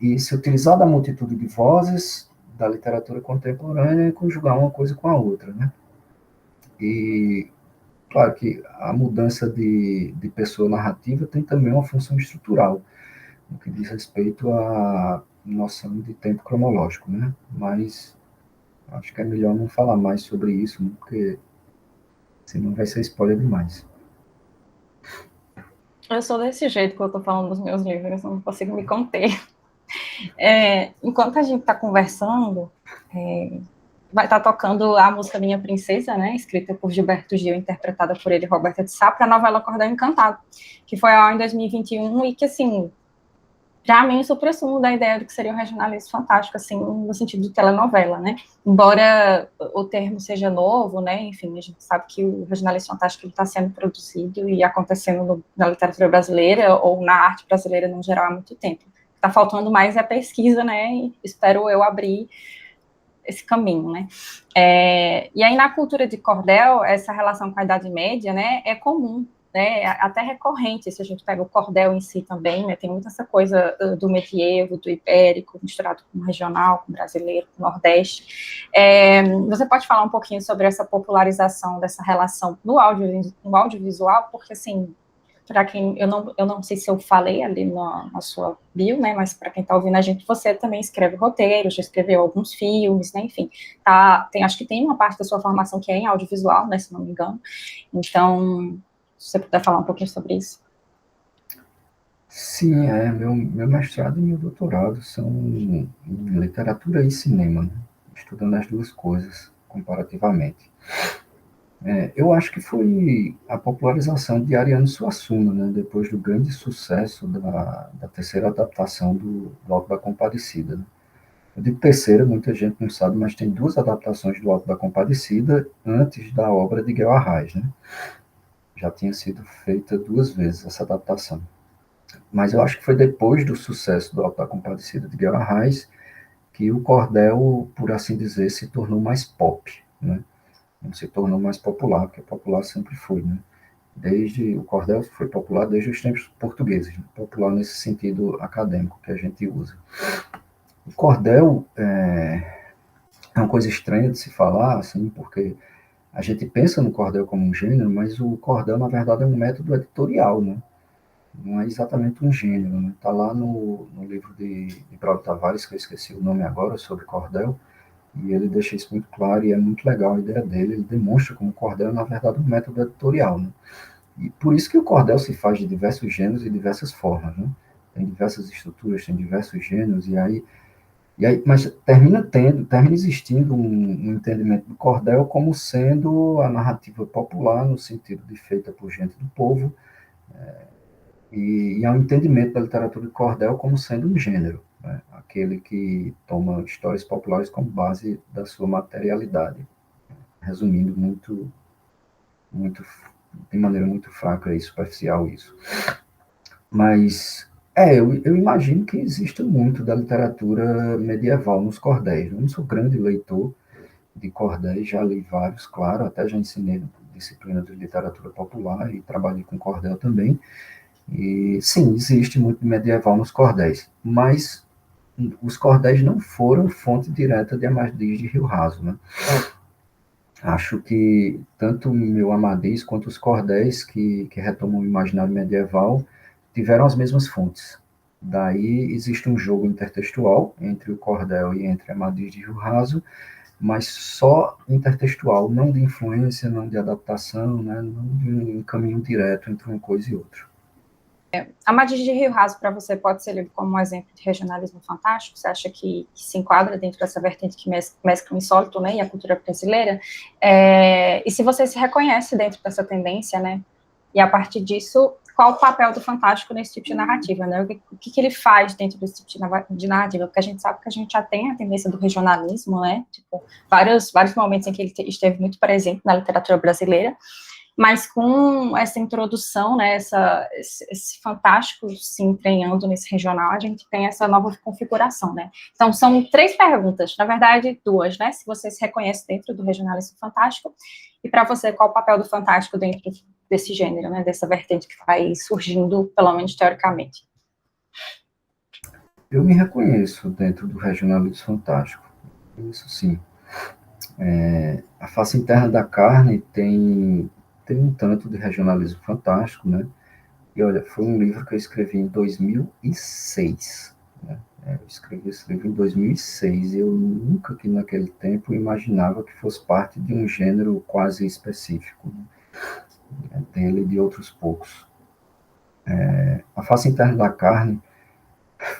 e se utilizar da multitude de vozes da literatura contemporânea e conjugar uma coisa com a outra, né? E, claro que a mudança de pessoa narrativa tem também uma função estrutural, no que diz respeito à noção de tempo cronológico, né? Mas acho que é melhor não falar mais sobre isso, né? Porque senão vai ser spoiler demais. Eu sou desse jeito que eu tô falando dos meus livros, eu não consigo me conter. Enquanto a gente está conversando, vai estar tocando a música Minha Princesa, né, escrita por Gilberto Gil, interpretada por ele, Roberta de Sá, para a novela Cordel Encantado, que foi ao ar em 2021 e que, assim, para mim, o supra-sumo da ideia do que seria um regionalismo fantástico, assim, no sentido de telenovela, né? Embora o termo seja novo, né? Enfim, a gente sabe que o regionalismo fantástico está sendo produzido e acontecendo na literatura brasileira ou na arte brasileira no geral há muito tempo. Está faltando mais a pesquisa, né? E espero eu abrir esse caminho, né? E aí, na cultura de cordel, essa relação com a Idade Média, né, é comum, né, até recorrente, se a gente pega o cordel em si também, né, tem muita essa coisa do medievo, do ibérico, misturado com o regional, com o brasileiro, com o nordeste. Você pode falar um pouquinho sobre essa popularização dessa relação no audiovisual, porque, assim, para quem, eu não sei se eu falei ali na sua bio, né, mas para quem está ouvindo a gente, você também escreve roteiros, já escreveu alguns filmes, né, enfim, acho que tem uma parte da sua formação que é em audiovisual, né, se não me engano, então, se você puder falar um pouquinho sobre isso. Sim, meu mestrado e meu doutorado são em literatura e cinema, né? Estudando as duas coisas comparativamente. Eu acho que foi a popularização de Ariano Suassuna, né, depois do grande sucesso da terceira adaptação do Alto da Compadecida, né? Eu digo terceira, muita gente não sabe, mas tem duas adaptações do Alto da Compadecida antes da obra de Guel Arraes, né? Já tinha sido feita duas vezes essa adaptação. Mas eu acho que foi depois do sucesso do Alto da Compadecida de Guel Arraes que o cordel, por assim dizer, se tornou mais pop, né? Não se tornou mais popular, porque popular sempre foi, né? O cordel foi popular desde os tempos portugueses, né? Popular nesse sentido acadêmico que a gente usa. O cordel é uma coisa estranha de se falar, assim, porque a gente pensa no cordel como um gênero, mas o cordel, na verdade, é um método editorial, né? Não é exatamente um gênero, né? Está lá no livro de Braulio Tavares, que eu esqueci o nome agora, sobre cordel, e ele deixa isso muito claro e é muito legal a ideia dele. Ele demonstra como o cordel é, na verdade, um método editorial, né? E por isso que o cordel se faz de diversos gêneros e diversas formas, né? Tem diversas estruturas, tem diversos gêneros, mas termina existindo um entendimento do cordel como sendo a narrativa popular, no sentido de feita por gente do povo, e há um entendimento da literatura de cordel como sendo um gênero, né? Aquele que toma histórias populares como base da sua materialidade, resumindo de maneira muito fraca e superficial isso. Mas eu imagino que exista muito da literatura medieval nos cordéis. Eu não sou grande leitor de cordéis, já li vários, claro, até já ensinei disciplina de literatura popular e trabalhei com cordel também. E sim, existe muito medieval nos cordéis, mas os cordéis não foram fonte direta de Amadis de Rio Raso, né? Acho que tanto o meu Amadis quanto os cordéis que retomam o imaginário medieval tiveram as mesmas fontes. Daí existe um jogo intertextual entre o cordel e entre Amadis de Rio Raso, mas só intertextual, não de influência, não de adaptação, né, não de um caminho direto entre uma coisa e outra. Amadis de Rio Raso, para você, pode ser lido como um exemplo de regionalismo fantástico? Você acha que se enquadra dentro dessa vertente que mescla o insólito, né, e a cultura brasileira? E se você se reconhece dentro dessa tendência, né? E a partir disso, qual o papel do fantástico nesse tipo de narrativa, né? O que ele faz dentro desse tipo de narrativa? Porque a gente sabe que a gente já tem a tendência do regionalismo, né? Tipo, vários momentos em que ele esteve muito presente na literatura brasileira, mas com essa introdução, né, esse fantástico se entranhando nesse regional, a gente tem essa nova configuração, né? Então, são 3 perguntas, na verdade, 2, né? Se você se reconhece dentro do regionalismo fantástico, e para você, qual o papel do fantástico dentro desse gênero, né? Dessa vertente que vai surgindo, pelo menos teoricamente. Eu me reconheço dentro do regionalismo fantástico, isso sim. A Face Interna da Carne tem um tanto de regionalismo fantástico, né? E olha, foi um livro que eu escrevi em 2006, né? Eu escrevi esse livro em 2006 e eu nunca que naquele tempo imaginava que fosse parte de um gênero quase específico, né? Dele e de outros poucos. A Face Interna da Carne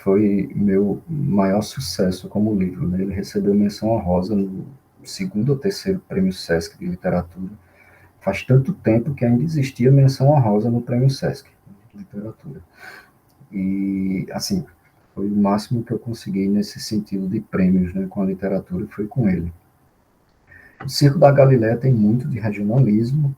foi meu maior sucesso como livro, né? Ele recebeu menção honrosa no segundo ou terceiro prêmio Sesc de literatura. Faz tanto tempo que ainda existia menção honrosa no prêmio Sesc de literatura. E, assim, foi o máximo que eu consegui nesse sentido de prêmios, né, com a literatura, foi com ele. O Circo da Galileia tem muito de regionalismo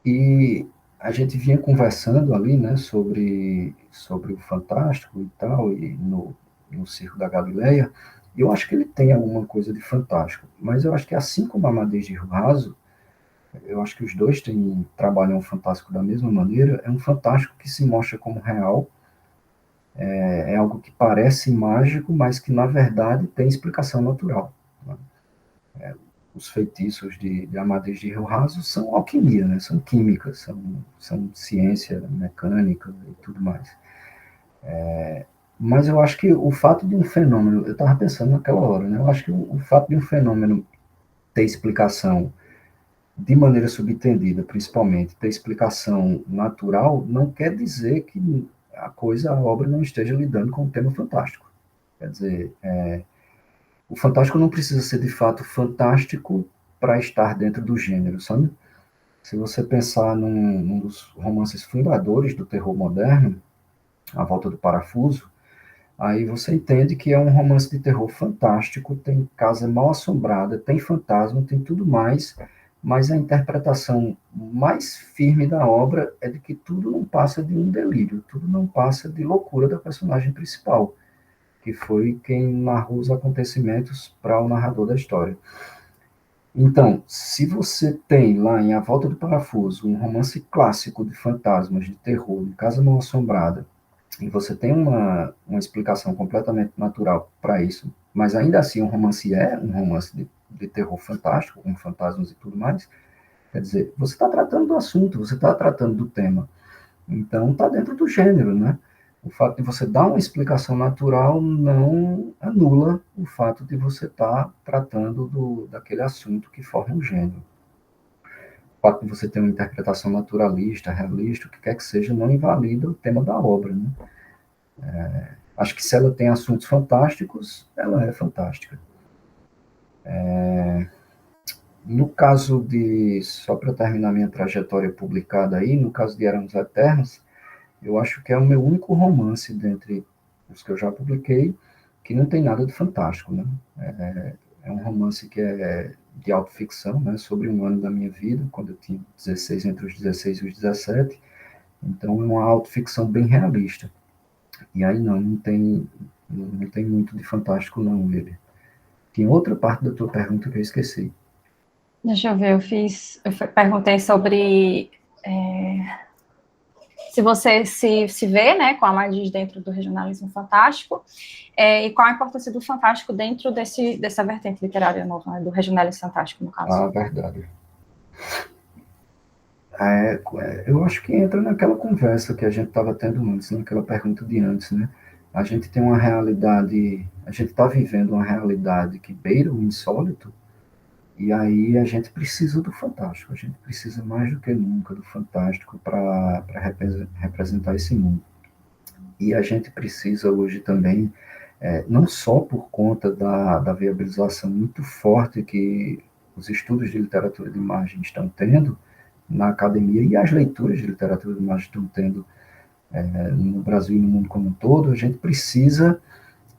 e a gente vinha conversando ali, né, sobre o fantástico e tal, e no Circo da Galileia, e eu acho que ele tem alguma coisa de fantástico, mas eu acho que assim como Amadeu de Rio Raso, eu acho que os dois trabalham o fantástico da mesma maneira, é um fantástico que se mostra como real, é algo que parece mágico, mas que na verdade tem explicação natural, né? Os feitiços de Amadeu de Rio Raso são alquimia, né? São química, são ciência mecânica e tudo mais. Mas eu acho que o fato de um fenômeno, eu estava pensando naquela hora, né? Eu acho que o fato de um fenômeno ter explicação de maneira subentendida, principalmente, ter explicação natural, não quer dizer que a obra não esteja lidando com o tema fantástico. Quer dizer, o fantástico não precisa ser de fato fantástico para estar dentro do gênero, sabe? Se você pensar num dos romances fundadores do terror moderno, A Volta do Parafuso, aí você entende que é um romance de terror fantástico, tem casa mal assombrada, tem fantasma, tem tudo mais, mas a interpretação mais firme da obra é de que tudo não passa de um delírio, tudo não passa de loucura da personagem principal, que foi quem narrou os acontecimentos para o narrador da história. Então, se você tem lá em A Volta do Parafuso um romance clássico de fantasmas, de terror, de casa mal assombrada, e você tem uma explicação completamente natural para isso, mas ainda assim um romance é um romance de terror fantástico, com fantasmas e tudo mais, quer dizer, você está tratando do assunto, você está tratando do tema. Então, está dentro do gênero, né? O fato de você dar uma explicação natural não anula o fato de você estar tratando daquele assunto que forma um gênero. O fato de você ter uma interpretação naturalista, realista, o que quer que seja, não invalida o tema da obra, né? Acho que se ela tem assuntos fantásticos, ela é fantástica. No caso só para terminar minha trajetória publicada aí, no caso de Éramos Eternos, eu acho que é o meu único romance dentre os que eu já publiquei que não tem nada de fantástico, né? É um romance que é de autoficção, né? Sobre um ano da minha vida, quando eu tinha 16, entre os 16 e os 17. Então é uma autoficção bem realista. E aí não tem muito de fantástico não ele. Tem outra parte da tua pergunta que eu esqueci. Deixa eu ver, perguntei sobre se você se vê, né, com a Amadis dentro do regionalismo fantástico, e qual a importância do fantástico dentro dessa vertente literária nova, né, do regionalismo fantástico, no caso. Ah, verdade. Eu acho que entra naquela conversa que a gente estava tendo antes, naquela pergunta de antes, né? A gente tem uma realidade, a gente está vivendo uma realidade que beira o insólito, e aí a gente precisa do fantástico, a gente precisa mais do que nunca do fantástico para representar esse mundo. E a gente precisa hoje também, não só por conta da viabilização muito forte que os estudos de literatura de imagem estão tendo na academia e as leituras de literatura de imagem estão tendo no Brasil e no mundo como um todo, a gente precisa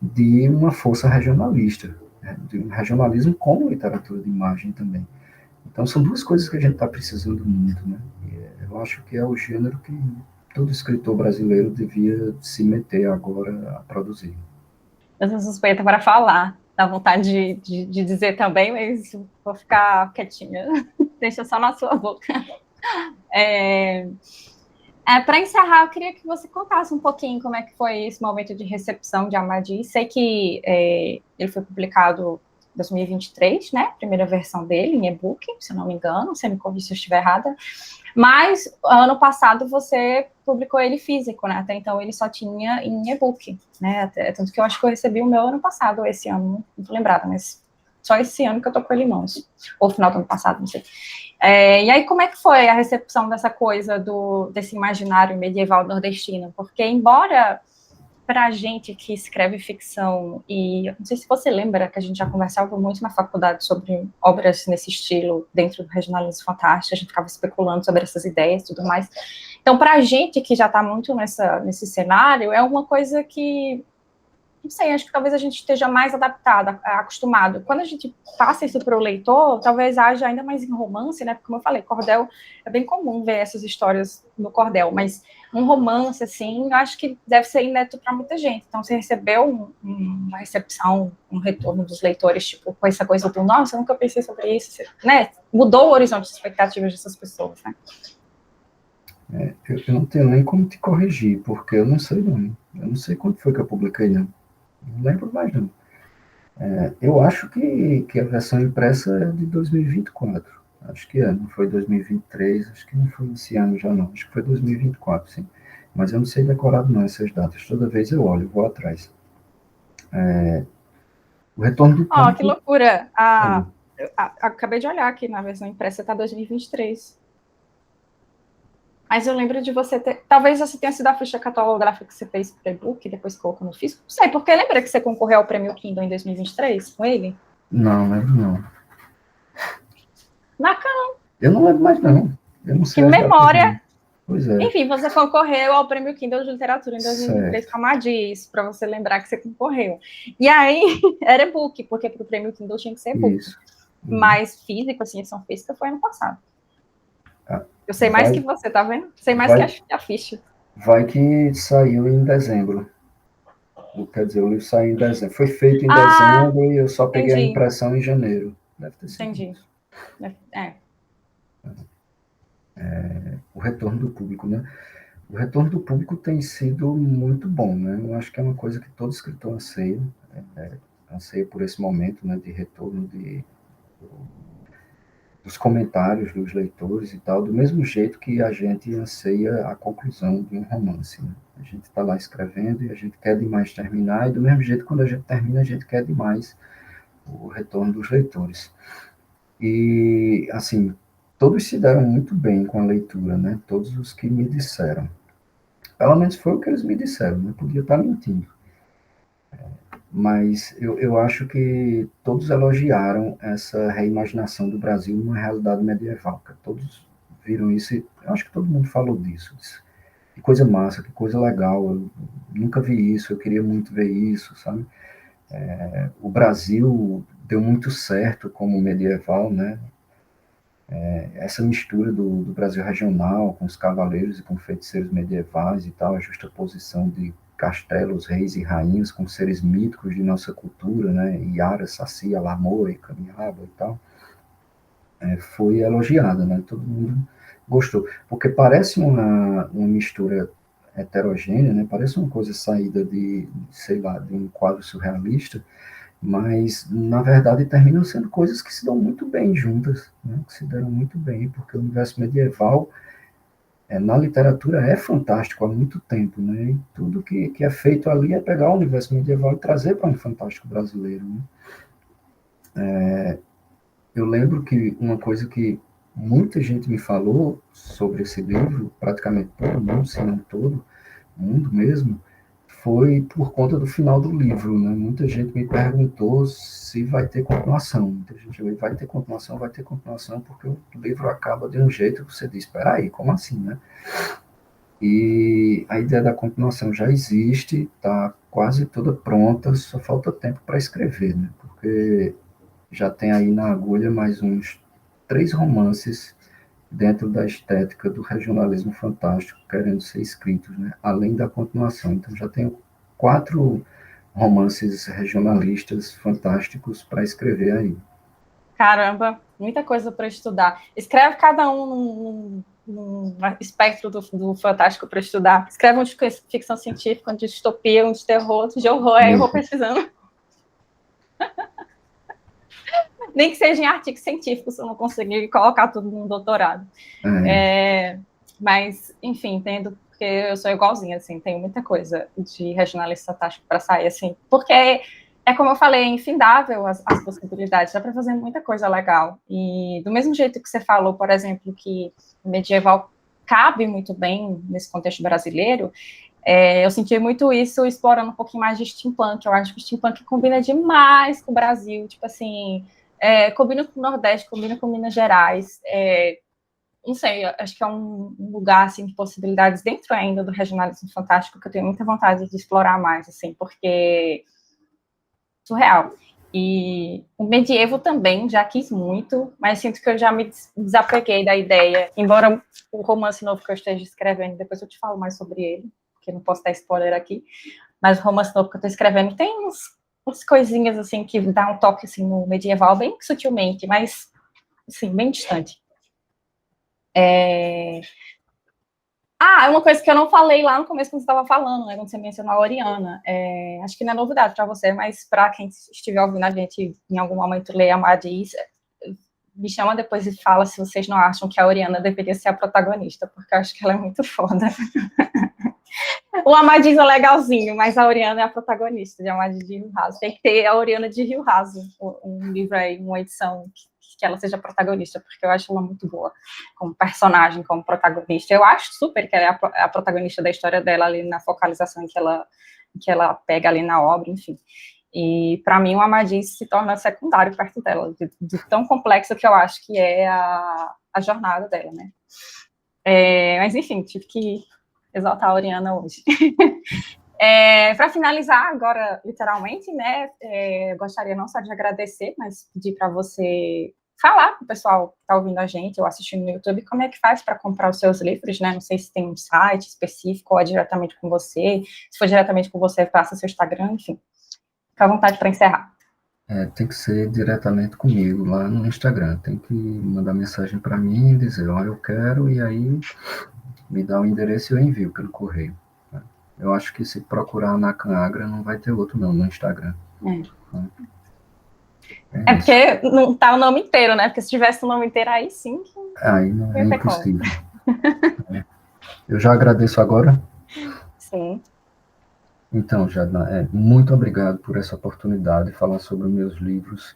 de uma força regionalista, né, de um regionalismo como literatura de imagem também. Então, são duas coisas que a gente está precisando muito, né? E eu acho que é o gênero que todo escritor brasileiro devia se meter agora a produzir. Eu sou suspeita para falar, dá vontade de dizer também, mas vou ficar quietinha. Deixa só na sua boca. Para encerrar, eu queria que você contasse um pouquinho como é que foi esse momento de recepção de Amadis. Sei que ele foi publicado em 2023, né? Primeira versão dele, em e-book, se eu não me engano, você me corrija se eu estiver errada. Mas, ano passado, você publicou ele físico, né? Até então, ele só tinha em e-book, né? Tanto que eu acho que eu recebi o meu ano passado, ou esse ano, não tô lembrada, mas só esse ano que eu tô com ele em mãos. Ou final do ano passado, não sei. E aí, como é que foi a recepção dessa coisa desse imaginário medieval nordestino? Porque, embora para a gente que escreve ficção, e não sei se você lembra que a gente já conversava muito na faculdade sobre obras nesse estilo, dentro do regionalismo fantástico, a gente ficava especulando sobre essas ideias e tudo mais. Então, para a gente que já está muito nesse cenário, é uma coisa que, não sei, acho que talvez a gente esteja mais adaptado, acostumado. Quando a gente passa isso para o leitor, talvez haja ainda mais em romance, né? Porque, como eu falei, cordel, é bem comum ver essas histórias no cordel, mas um romance, assim, eu acho que deve ser inédito para muita gente. Então, você recebeu uma recepção, um retorno dos leitores, tipo, com essa coisa do, nossa, eu nunca pensei sobre isso, né? Mudou o horizonte de expectativas dessas pessoas, né? Eu não tenho nem como te corrigir, porque eu não sei não. Eu não sei quando foi que eu publiquei, não. Não lembro mais, não. Eu acho que a versão impressa é de 2024. Acho que não foi 2023, acho que não foi esse ano já não. Acho que foi 2024, sim. Mas eu não sei decorado não essas datas. Toda vez eu olho, vou atrás. O retorno do Ó, que público... loucura! Acabei de olhar aqui na versão impressa, tá 2023. Mas eu lembro de você ter. Talvez essa tenha sido a ficha catalográfica que você fez para e-book e depois colocou no físico. Não sei, porque lembra que você concorreu ao prêmio Kindle em 2023 com ele? Não, lembro não. Bacana, Eu não lembro mais não. Eu não que sei as datas memória! não. Pois é. Enfim, você concorreu ao prêmio Kindle de literatura em 2023 Certo. com a Amadis, para você lembrar que você concorreu. E aí, era e-book, porque para o prêmio Kindle tinha que ser e-book. Isso. Mas físico, assim, edição física, foi ano passado. Ah, Eu sei mais que você, tá vendo? Sei mais vai, que a ficha. vai que saiu em dezembro. Quer dizer, o livro saiu em dezembro. Foi feito em Ah, dezembro e eu só peguei a entendi. impressão em janeiro. Deve ter sido Entendi. isso. É. O retorno do público, né? O retorno do público tem sido muito bom, né? Eu acho que é uma coisa que todo escritor anseia, anseia por esse momento, né, de retorno dos comentários dos leitores e tal, do mesmo jeito que a gente anseia a conclusão de um romance, né? A gente está lá escrevendo e a gente quer demais terminar, e do mesmo jeito, quando a gente termina, a gente quer demais o retorno dos leitores. E, assim, todos se deram muito bem com a leitura, né? Todos os que me disseram. Pelo menos foi o que eles me disseram, não podia estar mentindo. Mas eu acho que todos elogiaram essa reimaginação do Brasil numa realidade medieval. Todos viram isso e eu acho que todo mundo falou disso. Que coisa massa, que coisa legal. Eu nunca vi isso, eu queria muito ver isso, sabe? O Brasil deu muito certo como medieval, né? Essa mistura do Brasil regional com os cavaleiros e com feiticeiros medievais e tal, a justaposição de castelos, reis e rainhas com seres míticos de nossa cultura, né? Iara, Saci, Alamoa e Camiaba e tal. foi elogiada, né? Todo mundo gostou, porque parece uma mistura heterogênea, né? Parece uma coisa saída de, sei lá, de um quadro surrealista, mas na verdade terminam sendo coisas que se dão muito bem juntas, né? Que se deram muito bem, porque o universo medieval na literatura é fantástico há muito tempo, né? E tudo que é feito ali é pegar o universo medieval e trazer para um fantástico brasileiro, né? Eu lembro que uma coisa que muita gente me falou sobre esse livro, praticamente todo mundo, se não todo mundo mesmo, foi por conta do final do livro, né? Muita gente me perguntou se vai ter continuação. Muita gente vai ter continuação, porque o livro acaba de um jeito que você diz, espera aí, como assim, né? E a ideia da continuação já existe, está quase toda pronta, só falta tempo para escrever, né? Porque já tem aí na agulha mais uns 3 romances dentro da estética do regionalismo fantástico querendo ser escritos, né? Além da continuação. Então já tenho 4 romances regionalistas fantásticos para escrever aí. Caramba, muita coisa para estudar. Escreve cada um num espectro do fantástico para estudar. Escreve um de ficção científica, um de distopia, um de terror, um de horror, aí eu vou pesquisando. Nem que seja em artigos científicos, se eu não conseguir colocar tudo num doutorado. Mas, enfim, entendo, porque eu sou igualzinha, assim, tenho muita coisa de regionalista fantástico para sair, assim, porque é como eu falei, é infindável as possibilidades, dá para fazer muita coisa legal. E do mesmo jeito que você falou, por exemplo, que o medieval cabe muito bem nesse contexto brasileiro, eu senti muito isso explorando um pouquinho mais de steampunk. Eu acho que o steampunk combina demais com o Brasil, tipo assim, combina com o Nordeste, combina com Minas Gerais, não sei, acho que é um lugar, assim, de possibilidades dentro ainda do regionalismo fantástico que eu tenho muita vontade de explorar mais, assim, porque surreal. E o medievo também já quis muito, mas sinto que eu já me desapeguei da ideia, embora o romance novo que eu esteja escrevendo, depois eu te falo mais sobre ele, porque não posso dar spoiler aqui, mas o romance novo que eu estou escrevendo tem uns coisinhas, assim, que dá um toque, assim, no medieval, bem sutilmente, mas, assim, bem distante. Uma coisa que eu não falei lá no começo, quando você estava falando, né, quando você mencionou a Oriana, acho que não é novidade para você, mas para quem estiver ouvindo a gente em algum momento ler a Amadis, me chama depois e fala se vocês não acham que a Oriana deveria ser a protagonista, porque eu acho que ela é muito foda. O Amadis é legalzinho, mas a Oriana é a protagonista de Amadis de Rio Raso. Tem que ter a Oriana de Rio Raso, um livro aí, uma edição que ela seja protagonista, porque eu acho ela muito boa como personagem, como protagonista. Eu acho super que ela é a protagonista da história dela ali na focalização que ela pega ali na obra, enfim. E, para mim, o Amadis se torna secundário perto dela, de tão complexo que eu acho que é a jornada dela, né? Mas, enfim, tive que exaltar a Oriana hoje. Para finalizar agora, literalmente, né, gostaria não só de agradecer, mas pedir para você falar para o pessoal que está ouvindo a gente ou assistindo no YouTube como é que faz para comprar os seus livros, né? Não sei se tem um site específico ou é diretamente com você. Se for diretamente com você, passa seu Instagram, enfim. Fica à vontade para encerrar. Tem que ser diretamente comigo lá no Instagram. Tem que mandar mensagem para mim e dizer, eu quero, e aí me dá o endereço e eu envio pelo correio. Né? Eu acho que se procurar na Canagra não vai ter outro não, no Instagram. Né? Porque não tá o nome inteiro, né? Porque se tivesse o nome inteiro, aí sim. Aí não é impossível. Eu já agradeço agora. Sim. Então, Jadna, muito obrigado por essa oportunidade de falar sobre os meus livros.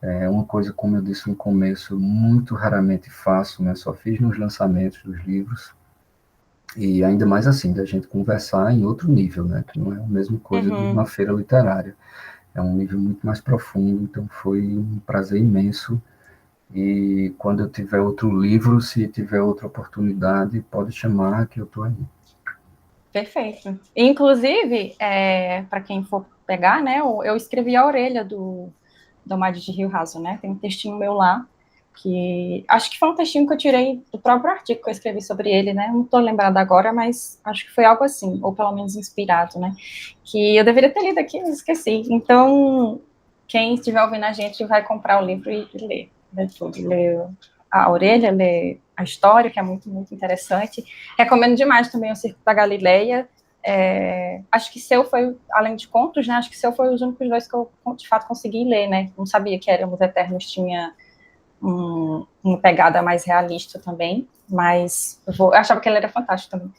É uma coisa, como eu disse no começo, muito raramente faço, né? Só fiz nos lançamentos dos livros. E ainda mais assim, da gente conversar em outro nível, né? Que não é a mesma coisa de uma feira literária. É um nível muito mais profundo, então foi um prazer imenso. E quando eu tiver outro livro, se tiver outra oportunidade, pode chamar que eu estou aí. Perfeito. Inclusive, para quem for pegar, né, eu escrevi a orelha do Amadis de Rio Raso, né? Tem um textinho meu lá, que acho que foi um textinho que eu tirei do próprio artigo que eu escrevi sobre ele, né? Não estou lembrada agora, mas acho que foi algo assim, ou pelo menos inspirado, né? Que eu deveria ter lido aqui, mas esqueci. Então, quem estiver ouvindo a gente vai comprar o livro e ler. ler tudo, ler A Orelha, ler a história, que é muito, muito interessante. Recomendo demais também o Circo da Galileia. Acho que Seu foi, além de contos, né, acho que Seu foi os únicos dois que eu, de fato, consegui ler, né, não sabia que Éramos Eternos tinha uma pegada mais realista também, mas eu achava que ele era fantástico também,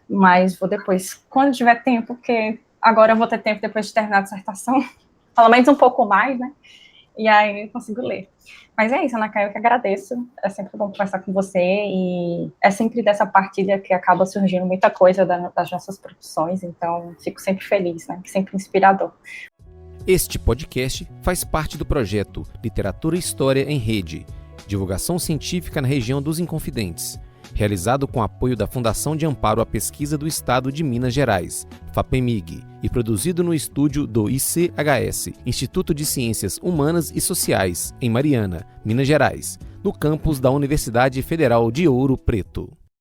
mas vou depois, quando tiver tempo, porque agora eu vou ter tempo depois de terminar a dissertação, pelo menos um pouco mais, né, e aí eu consigo ler. Mas é isso, Ana Caio, eu que agradeço, é sempre bom conversar com você, e é sempre dessa partilha que acaba surgindo muita coisa das nossas produções, então fico sempre feliz, né, sempre inspirador. Este podcast faz parte do projeto Literatura e História em Rede, divulgação científica na região dos Inconfidentes, realizado com apoio da Fundação de Amparo à Pesquisa do Estado de Minas Gerais, FAPEMIG, e produzido no estúdio do ICHS, Instituto de Ciências Humanas e Sociais, em Mariana, Minas Gerais, no campus da Universidade Federal de Ouro Preto.